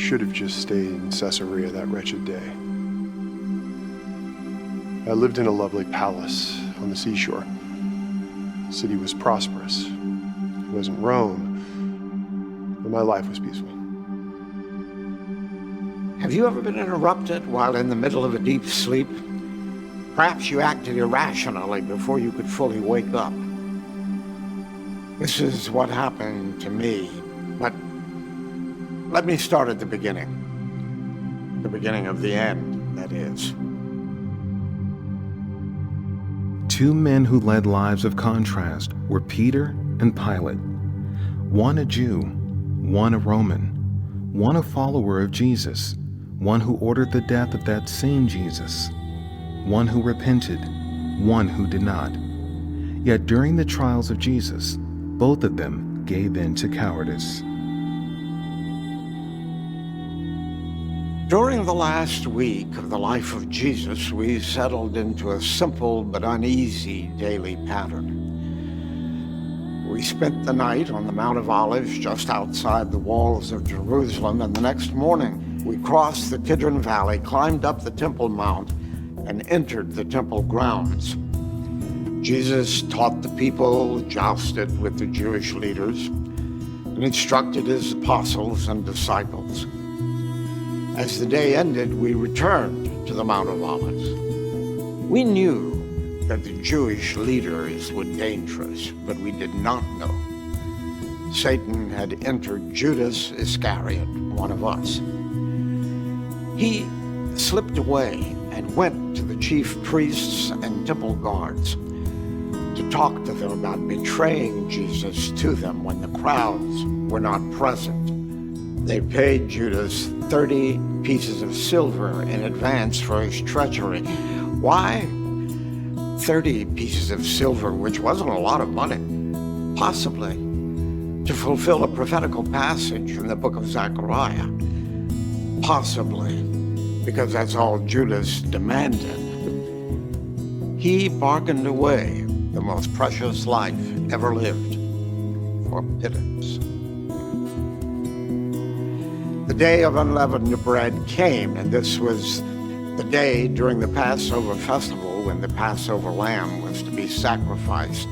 should have just stayed in Caesarea that wretched day. I lived in a lovely palace on the seashore. The city was prosperous. It wasn't Rome, but my life was peaceful. Have you ever been interrupted while in the middle of a deep sleep? Perhaps you acted irrationally before you could fully wake up. This is what happened to me, but let me start at the beginning. The beginning of the end, that is. Two men who led lives of contrast were Peter and Pilate. One a Jew, one a Roman, one a follower of Jesus, one who ordered the death of that same Jesus, one who repented, one who did not. Yet during the trials of Jesus, both of them gave in to cowardice. During the last week of the life of Jesus, we settled into a simple but uneasy daily pattern. We spent the night on the Mount of Olives just outside the walls of Jerusalem, and the next morning we crossed the Kidron Valley, climbed up the Temple Mount, and entered the temple grounds. Jesus taught the people, jousted with the Jewish leaders, and instructed his apostles and disciples. As the day ended, we returned to the Mount of Olives. We knew that the Jewish leaders were dangerous, but we did not know Satan had entered Judas Iscariot, one of us. He slipped away and went to the chief priests and temple guards to talk to them about betraying Jesus to them when the crowds were not present. They paid Judas 30 pieces of silver in advance for his treachery. Why 30 pieces of silver, which wasn't a lot of money? Possibly to fulfill a prophetical passage in the book of Zechariah. Possibly because that's all Judas demanded. He bargained away the most precious life ever lived for pittance. The day of unleavened bread came, and this was the day during the Passover festival when the Passover lamb was to be sacrificed.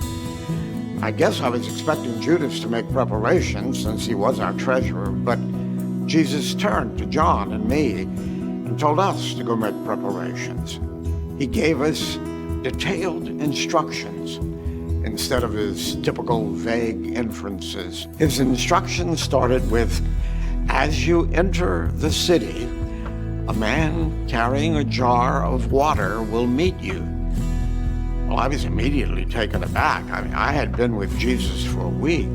I guess I was expecting Judas to make preparations since he was our treasurer, but Jesus turned to John and me and told us to go make preparations. He gave us detailed instructions instead of his typical vague inferences. His instructions started with, "As you enter the city, a man carrying a jar of water will meet you." Well, I was immediately taken aback. I had been with Jesus for a week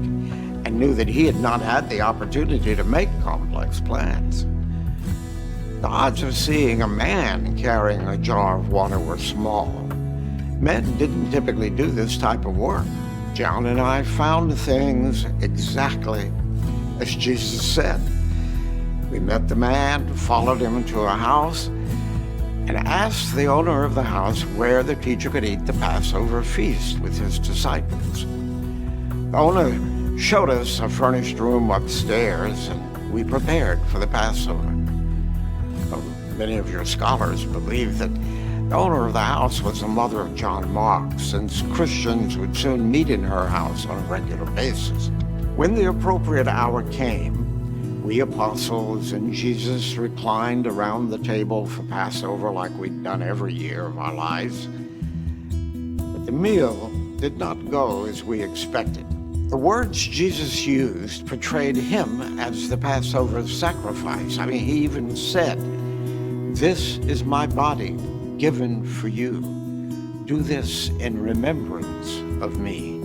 and knew that he had not had the opportunity to make complex plans. The odds of seeing a man carrying a jar of water were small. Men didn't typically do this type of work. John and I found things exactly as Jesus said. We met the man, followed him to a house, and asked the owner of the house where the teacher could eat the Passover feast with his disciples. The owner showed us a furnished room upstairs, and we prepared for the Passover. Well, many of your scholars believe that the owner of the house was the mother of John Mark, since Christians would soon meet in her house on a regular basis. When the appropriate hour came, we apostles and Jesus reclined around the table for Passover like we'd done every year of our lives. But the meal did not go as we expected. The words Jesus used portrayed him as the Passover sacrifice. He even said, "This is my body given for you. Do this in remembrance of me."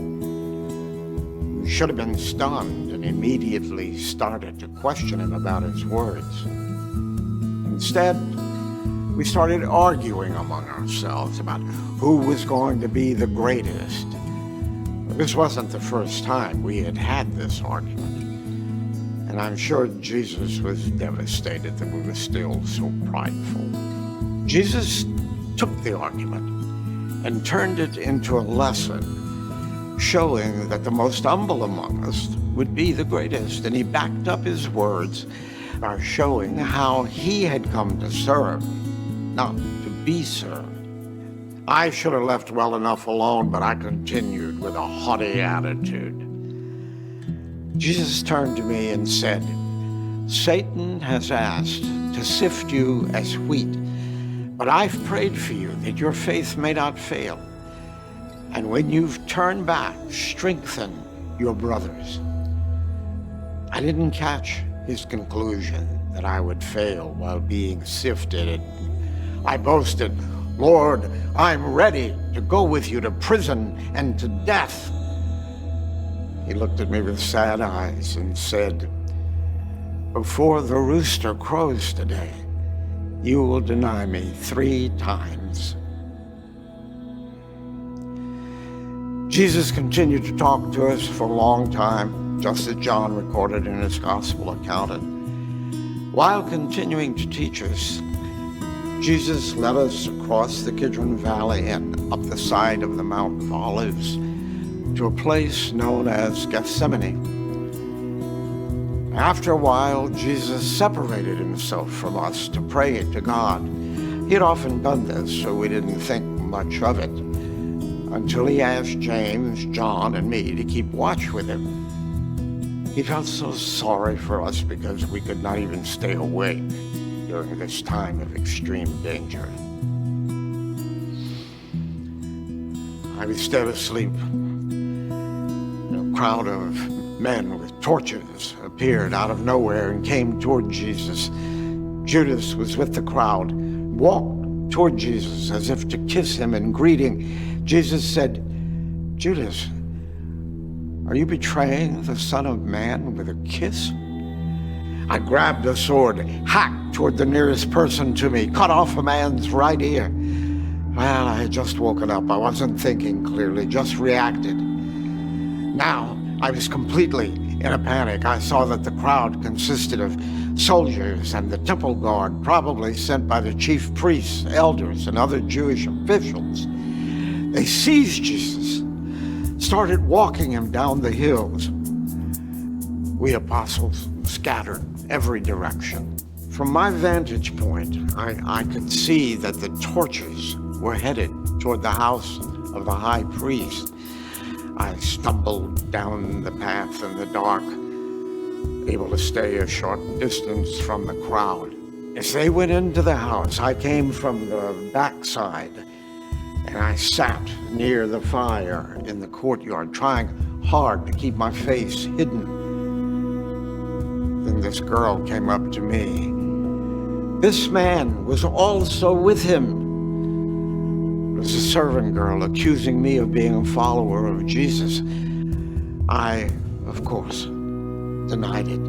We should have been stunned and immediately started to question him about his words. Instead, we started arguing among ourselves about who was going to be the greatest. This wasn't the first time we had had this argument, and I'm sure Jesus was devastated that we were still so prideful. Jesus took the argument and turned it into a lesson, showing that the most humble among us would be the greatest, and he backed up his words by showing how he had come to serve, not to be served. I should have left well enough alone, but I continued with a haughty attitude. Jesus turned to me and said, "Satan has asked to sift you as wheat, but I've prayed for you that your faith may not fail. And when you've turned back, strengthen your brothers." I didn't catch his conclusion that I would fail while being sifted. I boasted, "Lord, I'm ready to go with you to prison and to death." He looked at me with sad eyes and said, "Before the rooster crows today, you will deny me 3 times. Jesus continued to talk to us for a long time, just as John recorded in his gospel account. While continuing to teach us, Jesus led us across the Kidron Valley and up the side of the Mount of Olives to a place known as Gethsemane. After a while, Jesus separated himself from us to pray to God. He had often done this, so we didn't think much of it, until he asked James, John, and me to keep watch with him. He felt so sorry for us because we could not even stay awake during this time of extreme danger. I was dead asleep. A crowd of men with torches appeared out of nowhere and came toward Jesus. Judas was with the crowd, walked toward Jesus as if to kiss him in greeting. Jesus said, "Judas, are you betraying the Son of Man with a kiss?" I grabbed a sword, hacked toward the nearest person to me, cut off a man's right ear. Well, I had just woken up. I wasn't thinking clearly, just reacted. Now, I was completely in a panic. I saw that the crowd consisted of soldiers and the temple guard, probably sent by the chief priests, elders, and other Jewish officials. They seized Jesus, started walking him down the hills. We apostles scattered every direction. From my vantage point, I could see that the torches were headed toward the house of the high priest. I stumbled down the path in the dark, able to stay a short distance from the crowd. As they went into the house, I came from the backside, and I sat near the fire in the courtyard, trying hard to keep my face hidden. Then this girl came up to me. This man was also with him. It was a servant girl accusing me of being a follower of Jesus. I, of course, denied it.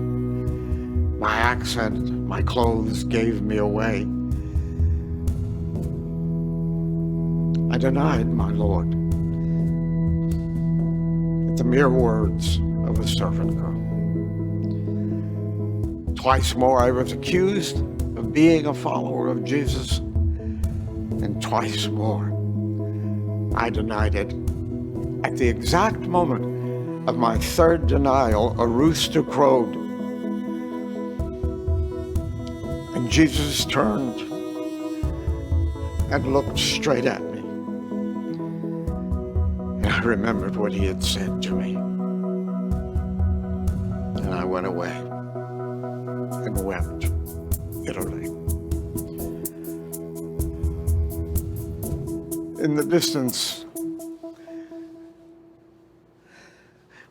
My accent, my clothes gave me away. I denied my Lord at the mere words of a servant girl. Twice more I was accused of being a follower of Jesus, and twice more I denied it. At the exact moment of my third denial, a rooster crowed, and Jesus turned and looked straight at me. And I remembered what he had said to me. And I went away and wept bitterly. In the distance,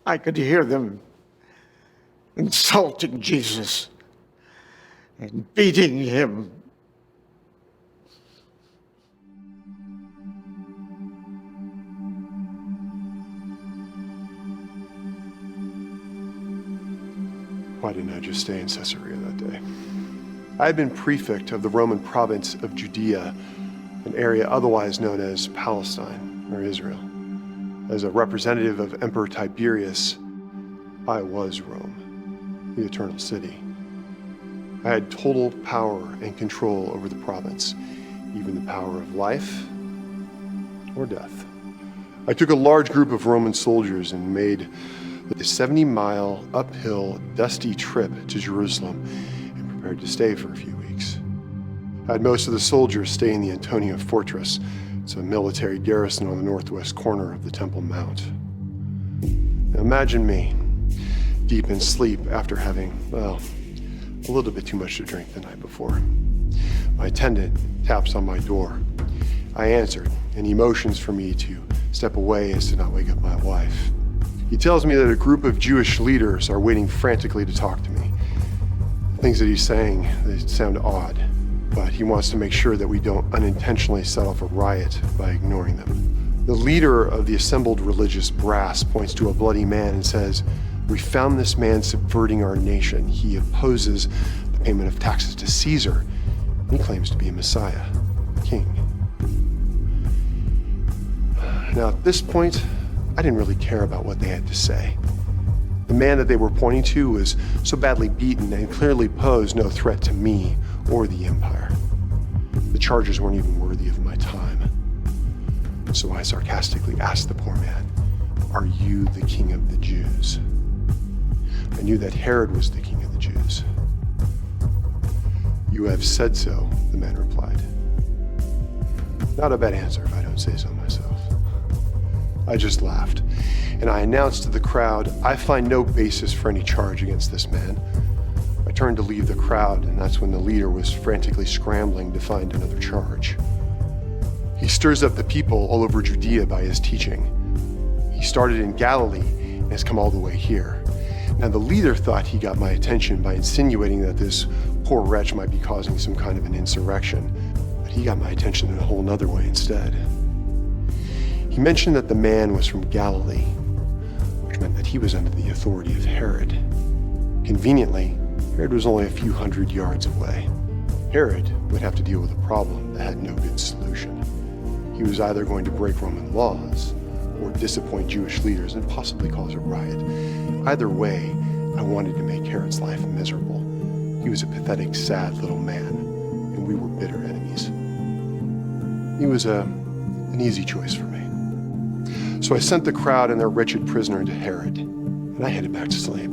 I could hear them insulting Jesus and beating him. Why didn't I just stay in Caesarea that day? I had been prefect of the Roman province of Judea, an area otherwise known as Palestine, or Israel. As a representative of Emperor Tiberius, I was Rome, the eternal city. I had total power and control over the province, even the power of life or death. I took a large group of Roman soldiers and made the 70-mile uphill, dusty trip to Jerusalem and hired to stay for a few weeks. I had most of the soldiers stay in the Antonia Fortress. It's a military garrison on the northwest corner of the Temple Mount. Now imagine me, deep in sleep after having, well, a little bit too much to drink the night before. My attendant taps on my door. I answered, and he motions for me to step away as to not wake up my wife. He tells me that a group of Jewish leaders are waiting frantically to talk to me. The things that he's saying, they sound odd, but he wants to make sure that we don't unintentionally set off a riot by ignoring them. The leader of the assembled religious brass points to a bloody man and says, "We found this man subverting our nation. He opposes the payment of taxes to Caesar. He claims to be a Messiah, a king." Now, at this point, I didn't really care about what they had to say. The man that they were pointing to was so badly beaten and clearly posed no threat to me or the empire. The charges weren't even worthy of my time. So I sarcastically asked the poor man, "Are you the king of the Jews?" I knew that Herod was the king of the Jews. "You have said so," the man replied. Not a bad answer if I don't say so myself. I just laughed, and I announced to the crowd, "I find no basis for any charge against this man." I turned to leave the crowd, and that's when the leader was frantically scrambling to find another charge. He stirs up the people all over Judea by his teaching. He started in Galilee and has come all the way here. Now, the leader thought he got my attention by insinuating that this poor wretch might be causing some kind of an insurrection, but he got my attention in a whole nother way instead. He mentioned that the man was from Galilee, which meant that he was under the authority of Herod. Conveniently, Herod was only a few hundred yards away. Herod would have to deal with a problem that had no good solution. He was either going to break Roman laws or disappoint Jewish leaders and possibly cause a riot. Either way, I wanted to make Herod's life miserable. He was a pathetic, sad little man, and we were bitter enemies. He was an easy choice for me. So I sent the crowd and their wretched prisoner to Herod, and I headed back to sleep.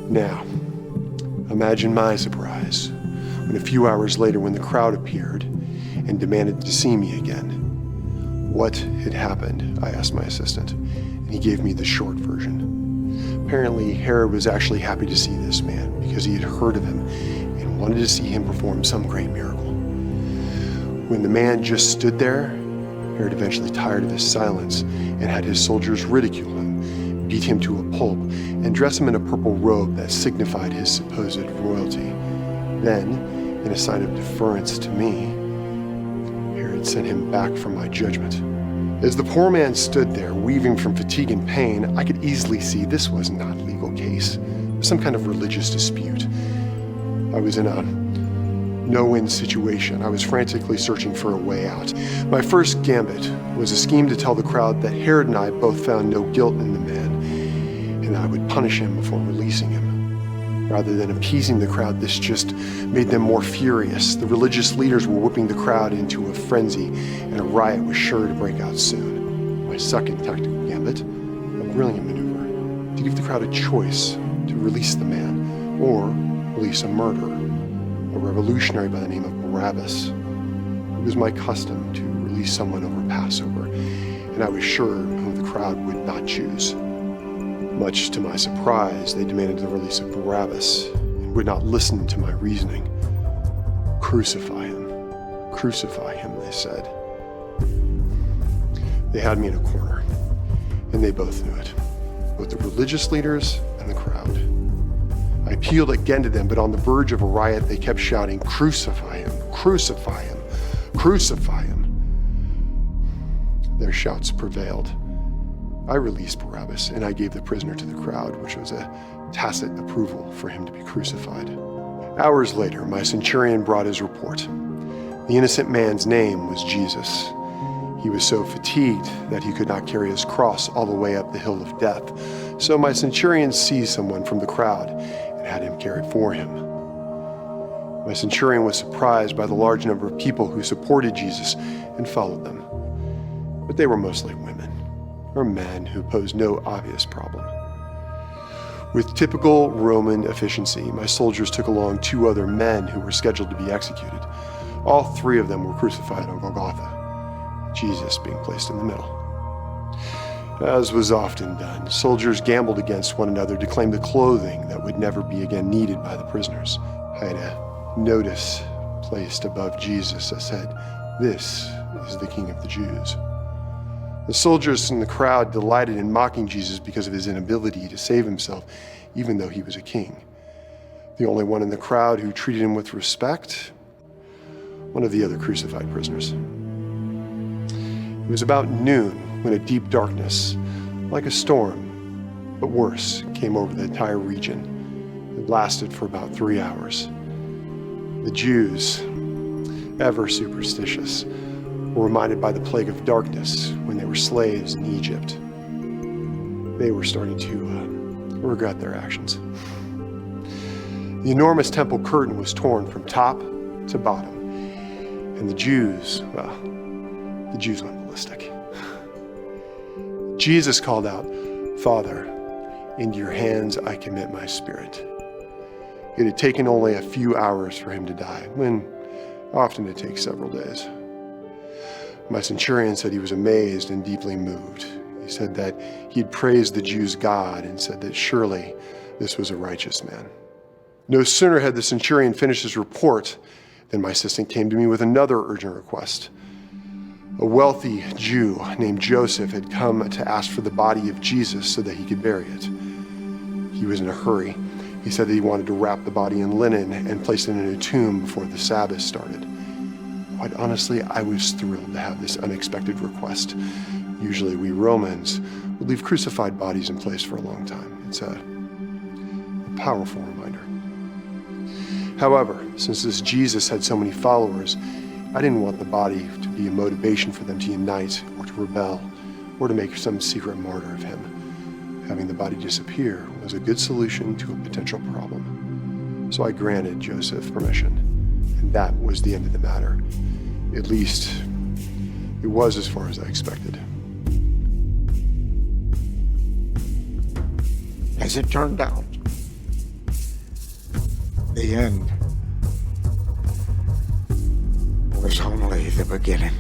Now, imagine my surprise when a few hours later, when the crowd appeared and demanded to see me again. What had happened? I asked my assistant, and he gave me the short version. Apparently, Herod was actually happy to see this man because he had heard of him and wanted to see him perform some great miracle. When the man just stood there, Herod eventually tired of his silence and had his soldiers ridicule him, beat him to a pulp, and dress him in a purple robe that signified his supposed royalty. Then, in a sign of deference to me, Herod sent him back for my judgment. As the poor man stood there, weaving from fatigue and pain, I could easily see this was not a legal case. It was some kind of religious dispute. I was in a no-win situation. I was frantically searching for a way out. My first gambit was a scheme to tell the crowd that Herod and I both found no guilt in the man, and I would punish him before releasing him. Rather than appeasing the crowd, this just made them more furious. The religious leaders were whipping the crowd into a frenzy, and a riot was sure to break out soon. My second tactical gambit, a brilliant maneuver, to give the crowd a choice to release the man or release a murderer, a revolutionary by the name of Barabbas. It was my custom to release someone over Passover, and I was sure whom the crowd would not choose. Much to my surprise, they demanded the release of Barabbas and would not listen to my reasoning. "Crucify him," they said. They had me in a corner, and they both knew it, both the religious leaders and the crowd. I appealed again to them, but on the verge of a riot, they kept shouting, "Crucify him, crucify him, crucify him." Their shouts prevailed. I released Barabbas, and I gave the prisoner to the crowd, which was a tacit approval for him to be crucified. Hours later, my centurion brought his report. The innocent man's name was Jesus. He was so fatigued that he could not carry his cross all the way up the hill of death. So my centurion seized someone from the crowd and had him carried for him. My centurion was surprised by the large number of people who supported Jesus and followed them. But they were mostly women or men who posed no obvious problem. With typical Roman efficiency, my soldiers took along 2 other men who were scheduled to be executed. All 3 of them were crucified on Golgotha, Jesus being placed in the middle. As was often done, soldiers gambled against one another to claim the clothing that would never be again needed by the prisoners. I had a notice placed above Jesus that said, "This is the King of the Jews." The soldiers in the crowd delighted in mocking Jesus because of his inability to save himself, even though he was a king. The only one in the crowd who treated him with respect, one of the other crucified prisoners. It was about noon when a deep darkness, like a storm, but worse, came over the entire region. It lasted for about 3 hours. The Jews, ever superstitious, were reminded by the plague of darkness when they were slaves in Egypt. They were starting to regret their actions. The enormous temple curtain was torn from top to bottom, and the Jews went ballistic. Jesus called out, "Father, into your hands I commit my spirit." It had taken only a few hours for him to die, when often it takes several days. My centurion said he was amazed and deeply moved. He said that he had praised the Jews' God and said that surely this was a righteous man. No sooner had the centurion finished his report than my assistant came to me with another urgent request. A wealthy Jew named Joseph had come to ask for the body of Jesus so that he could bury it. He was in a hurry. He said that he wanted to wrap the body in linen and place it in a tomb before the Sabbath started. Quite honestly, I was thrilled to have this unexpected request. Usually we Romans would leave crucified bodies in place for a long time. It's a powerful reminder. However, since this Jesus had so many followers, I didn't want the body to be a motivation for them to unite or to rebel or to make some secret martyr of him. Having the body disappear was a good solution to a potential problem. So I granted Joseph permission, and that was the end of the matter. At least, it was as far as I expected. As it turned out, the end was only the beginning.